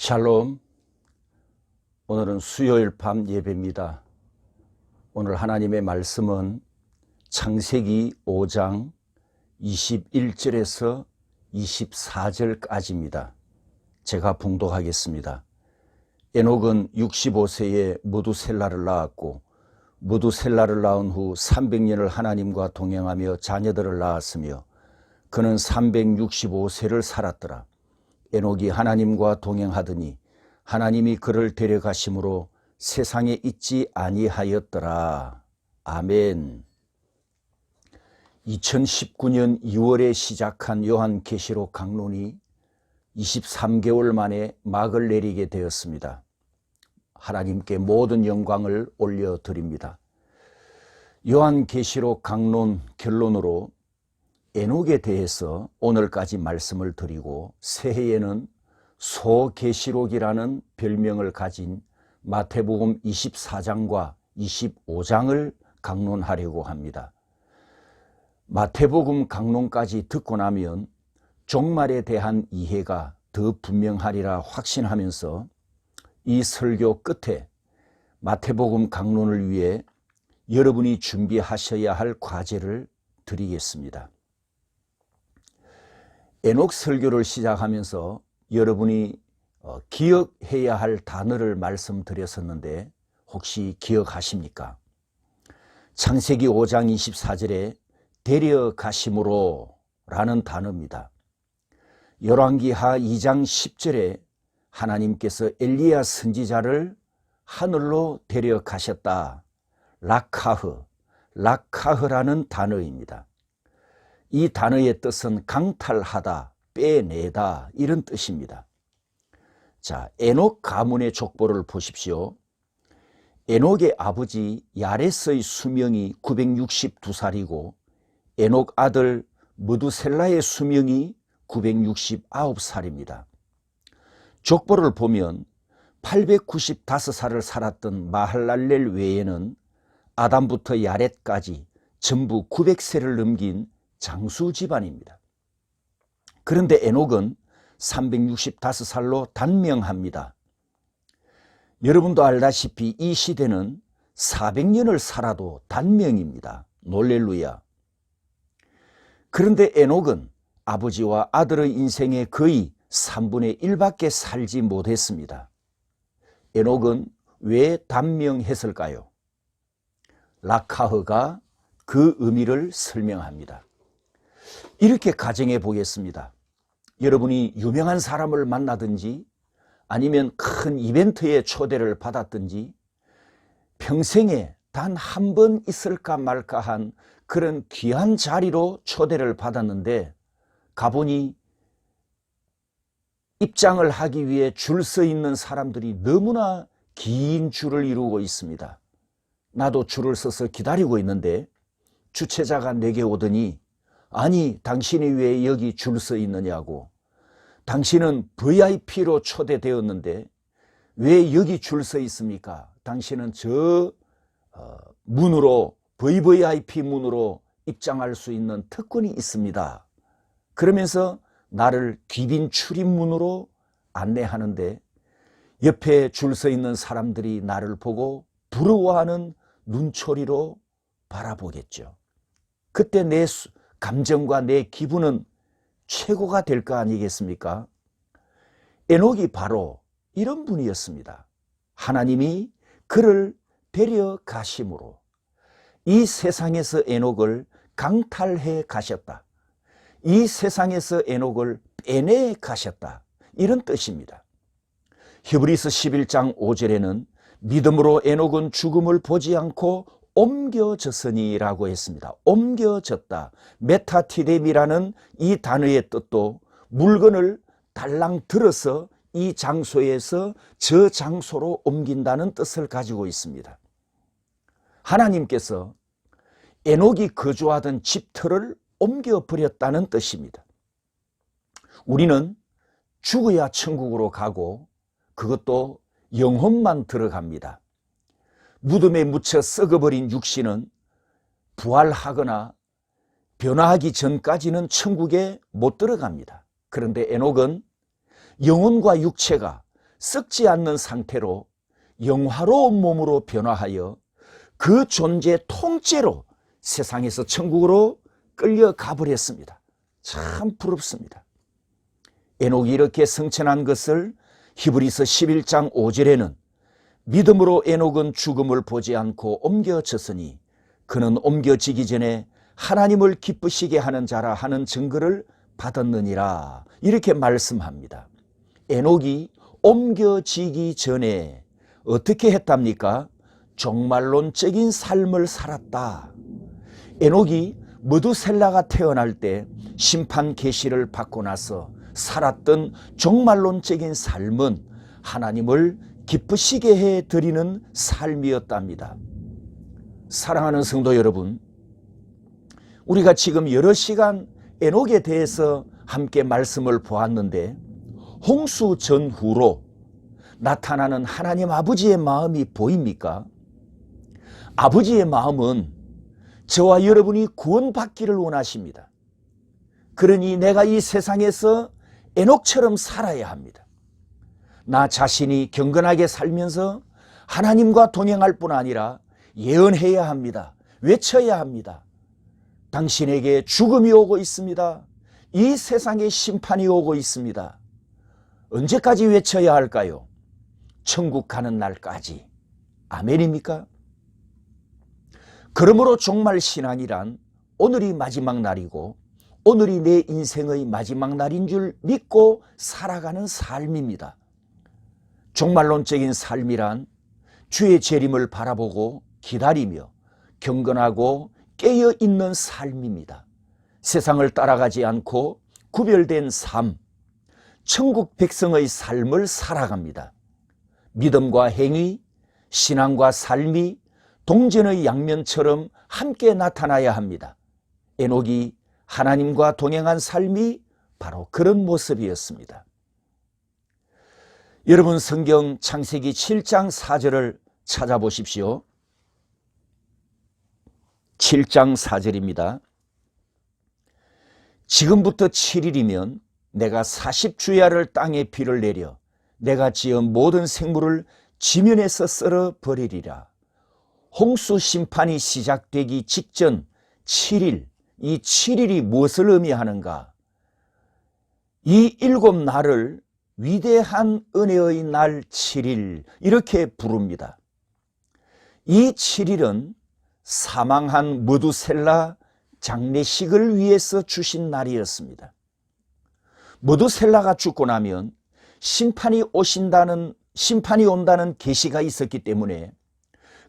샬롬. 오늘은 수요일 밤 예배입니다. 오늘 하나님의 말씀은 창세기 5장 21절에서 24절까지입니다. 제가 봉독하겠습니다. 에녹은 65세에 무두셀라를 낳았고, 무두셀라를 낳은 후 300년을 하나님과 동행하며 자녀들을 낳았으며, 그는 365세를 살았더라. 에녹이 하나님과 동행하더니 하나님이 그를 데려가심으로 세상에 있지 아니하였더라. 아멘. 2019년 2월에 시작한 요한계시록 강론이 23개월 만에 막을 내리게 되었습니다. 하나님께 모든 영광을 올려드립니다. 요한계시록 강론 결론으로 에녹에 대해서 오늘까지 말씀을 드리고, 새해에는 소계시록이라는 별명을 가진 마태복음 24장과 25장을 강론하려고 합니다. 마태복음 강론까지 듣고 나면 종말에 대한 이해가 더 분명하리라 확신하면서 이 설교 끝에 마태복음 강론을 위해 여러분이 준비하셔야 할 과제를 드리겠습니다. 에녹 설교를 시작하면서 여러분이 기억해야 할 단어를 말씀드렸었는데 혹시 기억하십니까? 창세기 5장 24절에 데려가심으로 라는 단어입니다. 열왕기하 2장 10절에 하나님께서 엘리야 선지자를 하늘로 데려가셨다. 락하흐라는 단어입니다. 이 단어의 뜻은 강탈하다, 빼내다 이런 뜻입니다. 자, 에녹 가문의 족보를 보십시오. 에녹의 아버지 야레스의 수명이 962살이고 에녹 아들 무두셀라의 수명이 969살입니다. 족보를 보면 895살을 살았던 마할랄렐 외에는 아담부터 야렛까지 전부 900세를 넘긴 장수 집안입니다. 그런데 에녹은 365살로 단명합니다. 여러분도 알다시피 이 시대는 400년을 살아도 단명입니다. 놀렐루야. 그런데 에녹은 아버지와 아들의 인생의 거의 3분의 1밖에 살지 못했습니다. 에녹은 왜 단명했을까요? 락하흐가 그 의미를 설명합니다. 이렇게 가정해 보겠습니다. 여러분이 유명한 사람을 만나든지 아니면 큰 이벤트에 초대를 받았든지 평생에 단 한 번 있을까 말까 한 그런 귀한 자리로 초대를 받았는데 가보니 입장을 하기 위해 줄 서 있는 사람들이 너무나 긴 줄을 이루고 있습니다. 나도 줄을 서서 기다리고 있는데 주최자가 내게 오더니, 아니 당신이 왜 여기 줄 서 있느냐고, 당신은 VIP로 초대되었는데 왜 여기 줄 서 있습니까? 당신은 저 문으로, VVIP 문으로 입장할 수 있는 특권이 있습니다. 그러면서 나를 귀빈 출입문으로 안내하는데 옆에 줄 서 있는 사람들이 나를 보고 부러워하는 눈초리로 바라보겠죠. 그때 내 감정과 내 기분은 최고가 될 거 아니겠습니까? 에녹이 바로 이런 분이었습니다. 하나님이 그를 데려가심으로 이 세상에서 에녹을 강탈해 가셨다. 이 세상에서 에녹을 빼내 가셨다. 이런 뜻입니다. 히브리서 11장 5절에는 믿음으로 에녹은 죽음을 보지 않고 옮겨졌으니라고 했습니다. 옮겨졌다. 메타티뎀이라는 이 단어의 뜻도 물건을 달랑 들어서 이 장소에서 저 장소로 옮긴다는 뜻을 가지고 있습니다. 하나님께서 에녹이 거주하던 집터를 옮겨버렸다는 뜻입니다. 우리는 죽어야 천국으로 가고 그것도 영혼만 들어갑니다. 무덤에 묻혀 썩어버린 육신은 부활하거나 변화하기 전까지는 천국에 못 들어갑니다. 그런데 에녹은 영혼과 육체가 썩지 않는 상태로 영화로운 몸으로 변화하여 그 존재 통째로 세상에서 천국으로 끌려가 버렸습니다. 참 부럽습니다. 에녹이 이렇게 승천한 것을 히브리서 11장 5절에는 믿음으로 에녹은 죽음을 보지 않고 옮겨졌으니 그는 옮겨지기 전에 하나님을 기쁘시게 하는 자라 하는 증거를 받았느니라, 이렇게 말씀합니다. 에녹이 옮겨지기 전에 어떻게 했답니까? 종말론적인 삶을 살았다. 에녹이 무두셀라가 태어날 때 심판 계시를 받고 나서 살았던 종말론적인 삶은 하나님을 기쁘시게 해드리는 삶이었답니다. 사랑하는 성도 여러분, 우리가 지금 여러 시간 에녹에 대해서 함께 말씀을 보았는데, 홍수 전후로 나타나는 하나님 아버지의 마음이 보입니까? 아버지의 마음은 저와 여러분이 구원받기를 원하십니다. 그러니 내가 이 세상에서 에녹처럼 살아야 합니다. 나 자신이 경건하게 살면서 하나님과 동행할 뿐 아니라 예언해야 합니다. 외쳐야 합니다. 당신에게 죽음이 오고 있습니다. 이 세상에 심판이 오고 있습니다. 언제까지 외쳐야 할까요? 천국 가는 날까지. 아멘입니까? 그러므로 종말 신앙이란 오늘이 마지막 날이고 오늘이 내 인생의 마지막 날인 줄 믿고 살아가는 삶입니다. 종말론적인 삶이란 주의 재림을 바라보고 기다리며 경건하고 깨어있는 삶입니다. 세상을 따라가지 않고 구별된 삶, 천국 백성의 삶을 살아갑니다. 믿음과 행위, 신앙과 삶이 동전의 양면처럼 함께 나타나야 합니다. 에녹이 하나님과 동행한 삶이 바로 그런 모습이었습니다. 여러분, 성경 창세기 7장 4절을 찾아보십시오. 7장 4절입니다. 지금부터 7일이면 내가 40주야를 땅에 비를 내려 내가 지은 모든 생물을 지면에서 썰어 버리리라. 홍수 심판이 시작되기 직전 7일, 이 7일이 무엇을 의미하는가? 이 7날을 위대한 은혜의 날 7일, 이렇게 부릅니다. 이 7일은 사망한 무두셀라 장례식을 위해서 주신 날이었습니다. 무두셀라가 죽고 나면 심판이 온다는 계시가 있었기 때문에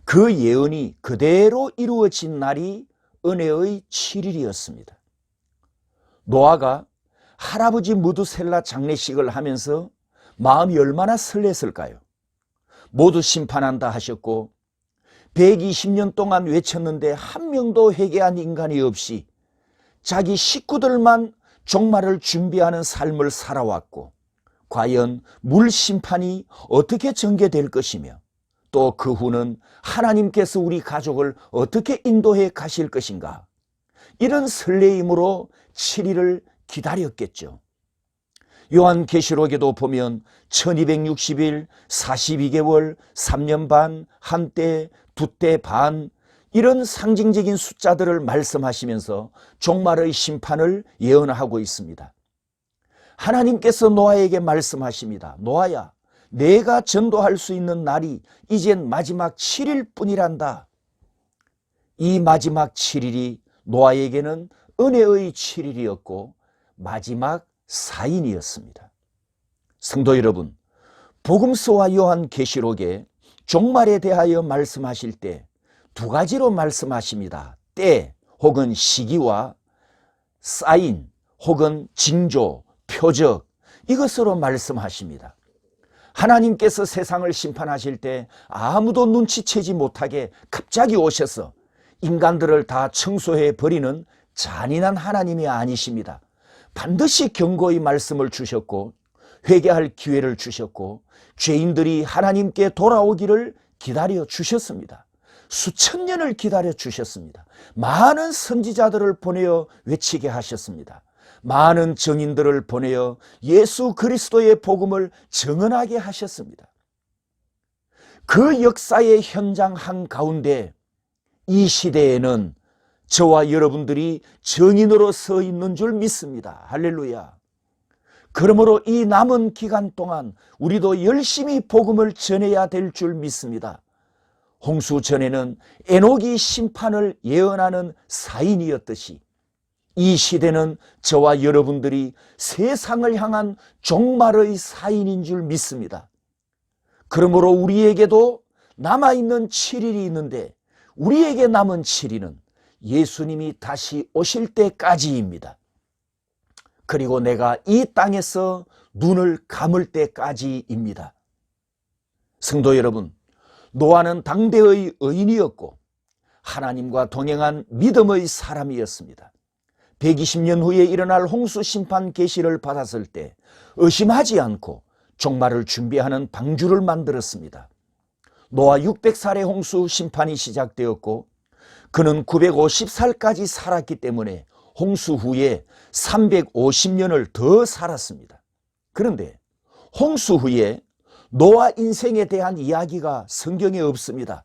그 예언이 그대로 이루어진 날이 은혜의 7일이었습니다. 노아가 할아버지 무두셀라 장례식을 하면서 마음이 얼마나 설렜을까요? 모두 심판한다 하셨고 120년 동안 외쳤는데 한 명도 회개한 인간이 없이 자기 식구들만 종말을 준비하는 삶을 살아왔고, 과연 물 심판이 어떻게 전개될 것이며 또 그 후는 하나님께서 우리 가족을 어떻게 인도해 가실 것인가, 이런 설레임으로 7일을 기다렸겠죠. 요한계시록에도 보면 1260일, 42개월, 3년 반, 한때, 두때 반, 이런 상징적인 숫자들을 말씀하시면서 종말의 심판을 예언하고 있습니다. 하나님께서 노아에게 말씀하십니다. 노아야, 내가 전도할 수 있는 날이 이젠 마지막 7일 뿐이란다. 이 마지막 7일이 노아에게는 은혜의 7일이었고 마지막 사인이었습니다. 성도 여러분, 복음서와 요한계시록에 종말에 대하여 말씀하실 때 두 가지로 말씀하십니다. 때 혹은 시기와 사인 혹은 징조, 표적, 이것으로 말씀하십니다. 하나님께서 세상을 심판하실 때 아무도 눈치채지 못하게 갑자기 오셔서 인간들을 다 청소해 버리는 잔인한 하나님이 아니십니다. 반드시 경고의 말씀을 주셨고 회개할 기회를 주셨고 죄인들이 하나님께 돌아오기를 기다려 주셨습니다. 수천 년을 기다려 주셨습니다. 많은 선지자들을 보내어 외치게 하셨습니다. 많은 증인들을 보내어 예수 그리스도의 복음을 증언하게 하셨습니다. 그 역사의 현장 한가운데 이 시대에는 저와 여러분들이 증인으로 서 있는 줄 믿습니다. 할렐루야. 그러므로 이 남은 기간 동안 우리도 열심히 복음을 전해야 될 줄 믿습니다. 홍수 전에는 에녹이 심판을 예언하는 사인이었듯이 이 시대는 저와 여러분들이 세상을 향한 종말의 사인인 줄 믿습니다. 그러므로 우리에게도 남아있는 7일이 있는데 우리에게 남은 7일은 예수님이 다시 오실 때까지입니다. 그리고 내가 이 땅에서 눈을 감을 때까지입니다. 성도 여러분, 노아는 당대의 의인이었고 하나님과 동행한 믿음의 사람이었습니다. 120년 후에 일어날 홍수 심판 계시를 받았을 때 의심하지 않고 종말을 준비하는 방주를 만들었습니다. 노아 600살의 홍수 심판이 시작되었고 그는 950살까지 살았기 때문에 홍수 후에 350년을 더 살았습니다. 그런데 홍수 후에 노아 인생에 대한 이야기가 성경에 없습니다.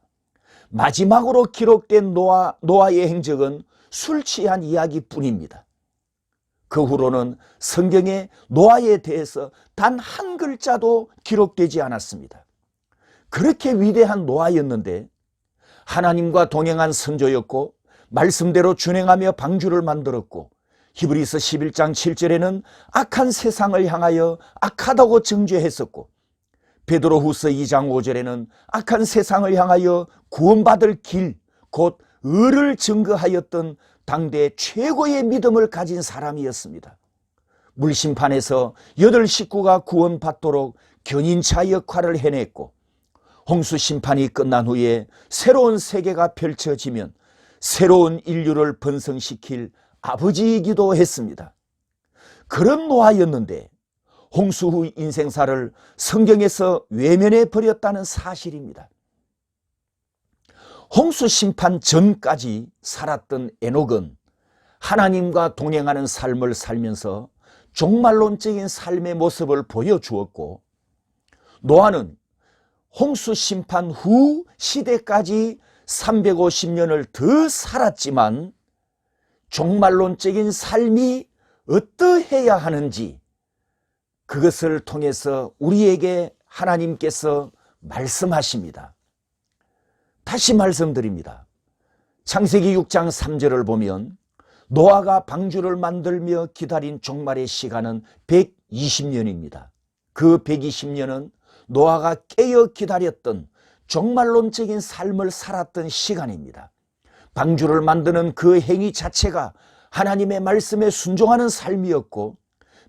마지막으로 기록된 노아의 행적은 술 취한 이야기뿐입니다. 그 후로는 성경에 노아에 대해서 단 한 글자도 기록되지 않았습니다. 그렇게 위대한 노아였는데 하나님과 동행한 선조였고 말씀대로 준행하며 방주를 만들었고 히브리서 11장 7절에는 악한 세상을 향하여 악하다고 정죄했었고 베드로후서 2장 5절에는 악한 세상을 향하여 구원받을 길, 곧 의를 증거하였던 당대 최고의 믿음을 가진 사람이었습니다. 물심판에서 8 식구가 구원받도록 견인차 역할을 해냈고 홍수 심판이 끝난 후에 새로운 세계가 펼쳐지면 새로운 인류를 번성시킬 아버지이기도 했습니다. 그런 노아였는데 홍수 후 인생사를 성경에서 외면해 버렸다는 사실입니다. 홍수 심판 전까지 살았던 에녹은 하나님과 동행하는 삶을 살면서 종말론적인 삶의 모습을 보여주었고 노아는 홍수 심판 후 시대까지 350년을 더 살았지만 종말론적인 삶이 어떠해야 하는지 그것을 통해서 우리에게 하나님께서 말씀하십니다. 다시 말씀드립니다. 창세기 6장 3절을 보면 노아가 방주를 만들며 기다린 종말의 시간은 120년입니다. 그 120년은 노아가 깨어 기다렸던 종말론적인 삶을 살았던 시간입니다. 방주를 만드는 그 행위 자체가 하나님의 말씀에 순종하는 삶이었고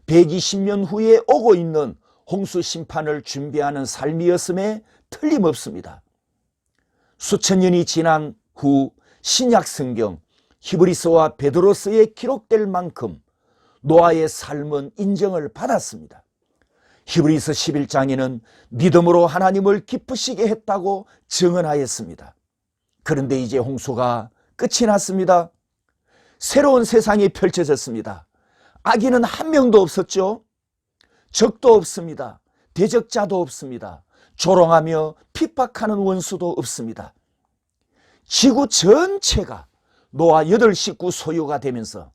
120년 후에 오고 있는 홍수 심판을 준비하는 삶이었음에 틀림없습니다. 수천 년이 지난 후 신약 성경 히브리서와 베드로서에 기록될 만큼 노아의 삶은 인정을 받았습니다. 히브리서 11장에는 믿음으로 하나님을 기쁘시게 했다고 증언하였습니다. 그런데 이제 홍수가 끝이 났습니다. 새로운 세상이 펼쳐졌습니다. 악인은 한 명도 없었죠. 적도 없습니다. 대적자도 없습니다. 조롱하며 핍박하는 원수도 없습니다. 지구 전체가 노아 8 식구 소유가 되면서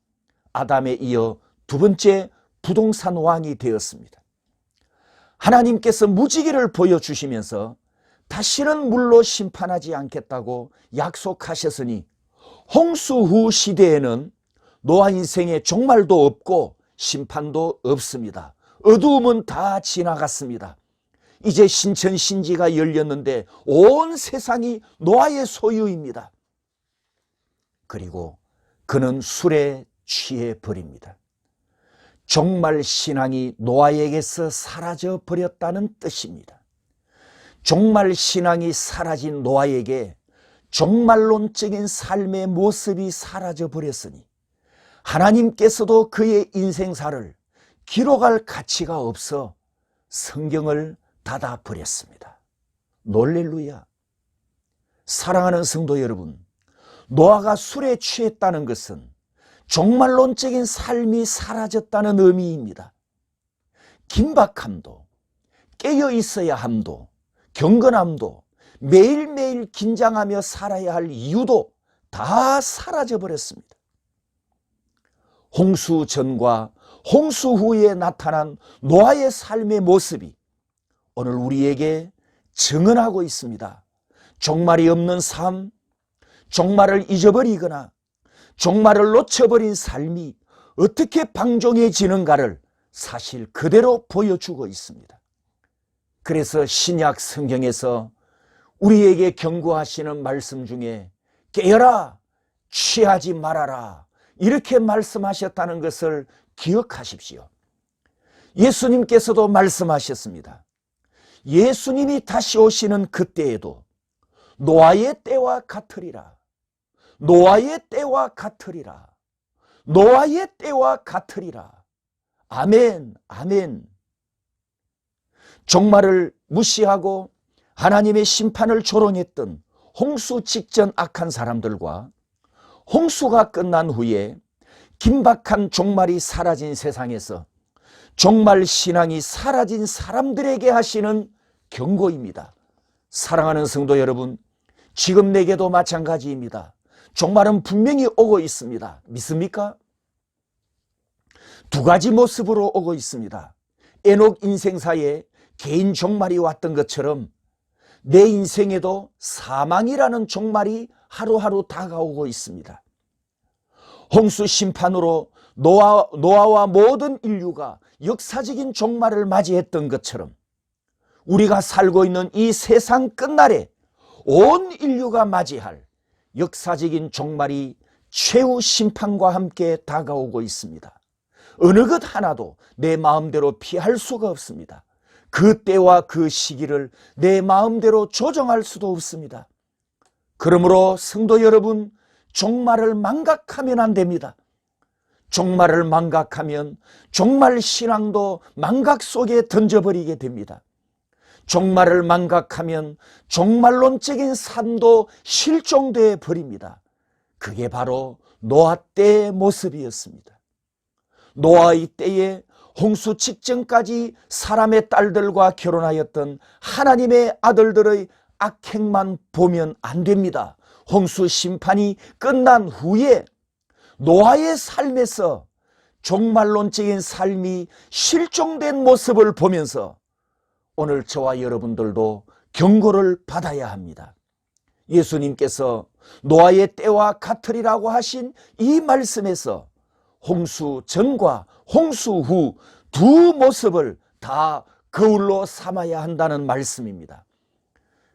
아담에 이어 두 번째 부동산 왕이 되었습니다. 하나님께서 무지개를 보여주시면서 다시는 물로 심판하지 않겠다고 약속하셨으니 홍수 후 시대에는 노아 인생에 종말도 없고 심판도 없습니다. 어두움은 다 지나갔습니다. 이제 신천신지가 열렸는데 온 세상이 노아의 소유입니다. 그리고 그는 술에 취해 버립니다. 종말 신앙이 노아에게서 사라져 버렸다는 뜻입니다. 종말 신앙이 사라진 노아에게 종말론적인 삶의 모습이 사라져 버렸으니 하나님께서도 그의 인생사를 기록할 가치가 없어 성경을 닫아 버렸습니다. 놀렐루야. 사랑하는 성도 여러분, 노아가 술에 취했다는 것은 종말론적인 삶이 사라졌다는 의미입니다. 긴박함도, 깨어 있어야 함도, 경건함도, 매일매일 긴장하며 살아야 할 이유도 다 사라져 버렸습니다. 홍수 전과 홍수 후에 나타난 노아의 삶의 모습이 오늘 우리에게 증언하고 있습니다. 종말이 없는 삶, 종말을 잊어버리거나 종말을 놓쳐버린 삶이 어떻게 방종해지는가를 사실 그대로 보여주고 있습니다. 그래서 신약 성경에서 우리에게 경고하시는 말씀 중에 깨어라, 취하지 말아라, 이렇게 말씀하셨다는 것을 기억하십시오. 예수님께서도 말씀하셨습니다. 예수님이 다시 오시는 그때에도 노아의 때와 같으리라. 노아의 때와 같으리라. 노아의 때와 같으리라. 아멘, 아멘. 종말을 무시하고 하나님의 심판을 조롱했던 홍수 직전 악한 사람들과 홍수가 끝난 후에 긴박한 종말이 사라진 세상에서 종말 신앙이 사라진 사람들에게 하시는 경고입니다. 사랑하는 성도 여러분, 지금 내게도 마찬가지입니다. 종말은 분명히 오고 있습니다. 믿습니까? 두 가지 모습으로 오고 있습니다. 에녹 인생사에 개인 종말이 왔던 것처럼 내 인생에도 사망이라는 종말이 하루하루 다가오고 있습니다. 홍수 심판으로 노아와 모든 인류가 역사적인 종말을 맞이했던 것처럼 우리가 살고 있는 이 세상 끝날에 온 인류가 맞이할 역사적인 종말이 최후 심판과 함께 다가오고 있습니다. 어느 것 하나도 내 마음대로 피할 수가 없습니다. 그 때와 그 시기를 내 마음대로 조정할 수도 없습니다. 그러므로 성도 여러분, 종말을 망각하면 안 됩니다. 종말을 망각하면 종말 신앙도 망각 속에 던져버리게 됩니다. 종말을 망각하면 종말론적인 삶도 실종되어 버립니다. 그게 바로 노아 때의 모습이었습니다. 노아의 때에 홍수 직전까지 사람의 딸들과 결혼하였던 하나님의 아들들의 악행만 보면 안 됩니다. 홍수 심판이 끝난 후에 노아의 삶에서 종말론적인 삶이 실종된 모습을 보면서 오늘 저와 여러분들도 경고를 받아야 합니다. 예수님께서 노아의 때와 같으리라고 하신 이 말씀에서 홍수 전과 홍수 후 두 모습을 다 거울로 삼아야 한다는 말씀입니다.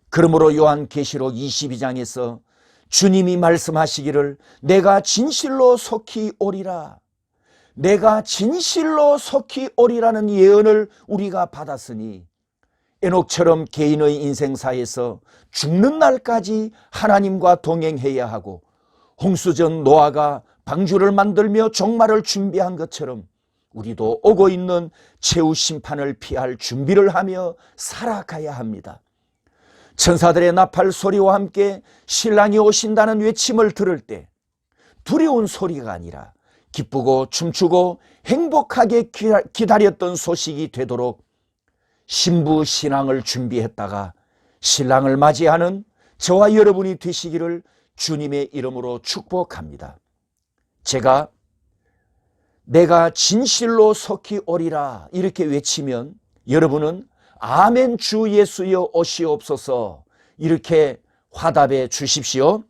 그러므로 요한계시록 22장에서 주님이 말씀하시기를 내가 진실로 속히 오리라. 내가 진실로 속히 오리라는 예언을 우리가 받았으니 에녹처럼 개인의 인생사에서 죽는 날까지 하나님과 동행해야 하고 홍수전 노아가 방주를 만들며 종말을 준비한 것처럼 우리도 오고 있는 최후 심판을 피할 준비를 하며 살아가야 합니다. 천사들의 나팔 소리와 함께 신랑이 오신다는 외침을 들을 때 두려운 소리가 아니라 기쁘고 춤추고 행복하게 기다렸던 소식이 되도록 신부 신앙을 준비했다가 신랑을 맞이하는 저와 여러분이 되시기를 주님의 이름으로 축복합니다. 제가 내가 진실로 속히 오리라 이렇게 외치면 여러분은 아멘 주 예수여 오시옵소서 이렇게 화답해 주십시오.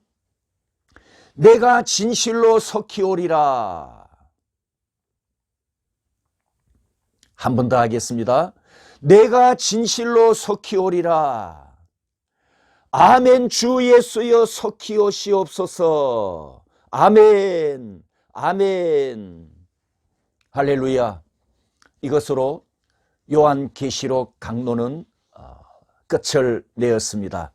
내가 진실로 속히 오리라. 한 번 더 하겠습니다. 내가 진실로 속히 오리라. 아멘 주 예수여 속히 오시옵소서. 아멘 아멘 할렐루야. 이것으로 요한계시록 강론은 끝을 내었습니다.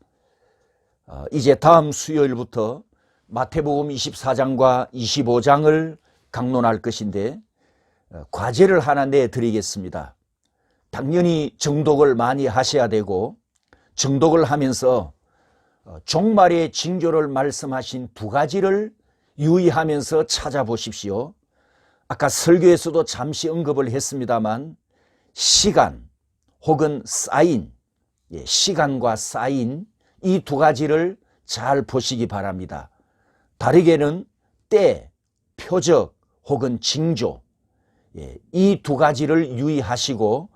이제 다음 수요일부터 마태복음 24장과 25장을 강론할 것인데 과제를 하나 내드리겠습니다. 당연히 정독을 많이 하셔야 되고 정독을 하면서 종말의 징조를 말씀하신 두 가지를 유의하면서 찾아보십시오. 아까 설교에서도 잠시 언급을 했습니다만 시간 혹은 사인, 시간과 사인, 이 두 가지를 잘 보시기 바랍니다. 다르게는 때, 표적 혹은 징조, 이 두 가지를 유의하시고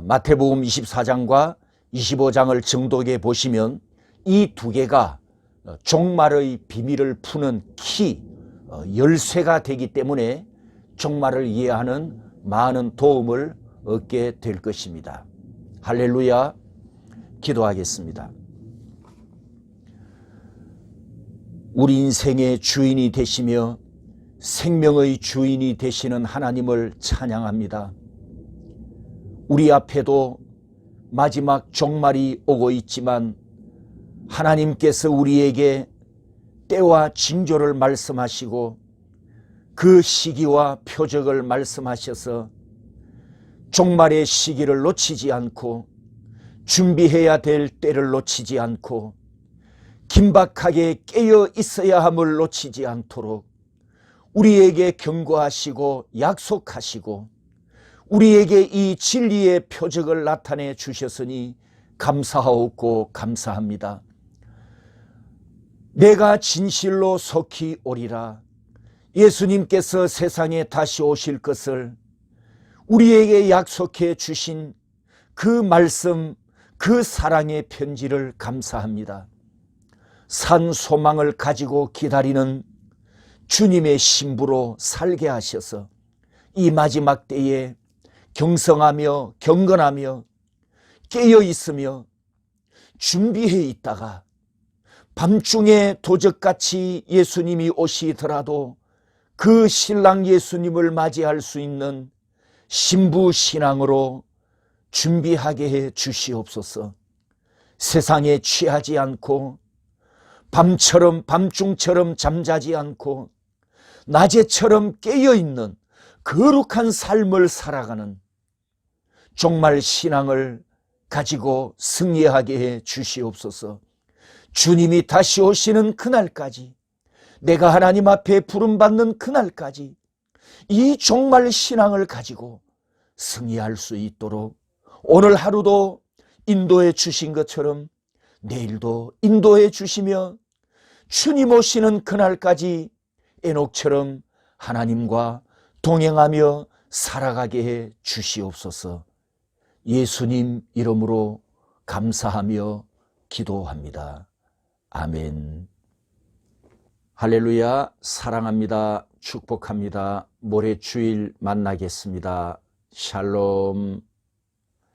마태복음 24장과 25장을 정독해 보시면 이 두 개가 종말의 비밀을 푸는 키, 열쇠가 되기 때문에 종말을 이해하는 많은 도움을 얻게 될 것입니다. 할렐루야. 기도하겠습니다. 우리 인생의 주인이 되시며 생명의 주인이 되시는 하나님을 찬양합니다. 우리 앞에도 마지막 종말이 오고 있지만 하나님께서 우리에게 때와 징조를 말씀하시고 그 시기와 표적을 말씀하셔서 종말의 시기를 놓치지 않고 준비해야 될 때를 놓치지 않고 긴박하게 깨어 있어야 함을 놓치지 않도록 우리에게 경고하시고 약속하시고 우리에게 이 진리의 표적을 나타내 주셨으니 감사하옵고 감사합니다. 내가 진실로 속히 오리라. 예수님께서 세상에 다시 오실 것을 우리에게 약속해 주신 그 말씀, 그 사랑의 편지를 감사합니다. 산 소망을 가지고 기다리는 주님의 신부로 살게 하셔서 이 마지막 때에 경성하며 경건하며 깨어 있으며 준비해 있다가 밤중에 도적같이 예수님이 오시더라도 그 신랑 예수님을 맞이할 수 있는 신부 신앙으로 준비하게 해 주시옵소서. 세상에 취하지 않고 밤중처럼 잠자지 않고 낮에처럼 깨어있는 거룩한 삶을 살아가는 종말 신앙을 가지고 승리하게 해 주시옵소서. 주님이 다시 오시는 그날까지, 내가 하나님 앞에 부름받는 그날까지 이 종말 신앙을 가지고 승리할 수 있도록 오늘 하루도 인도해 주신 것처럼 내일도 인도해 주시며 주님 오시는 그날까지 에녹처럼 하나님과 동행하며 살아가게 해 주시옵소서. 예수님 이름으로 감사하며 기도합니다. 아멘. 할렐루야. 사랑합니다. 축복합니다. 모레 주일 만나겠습니다. 샬롬.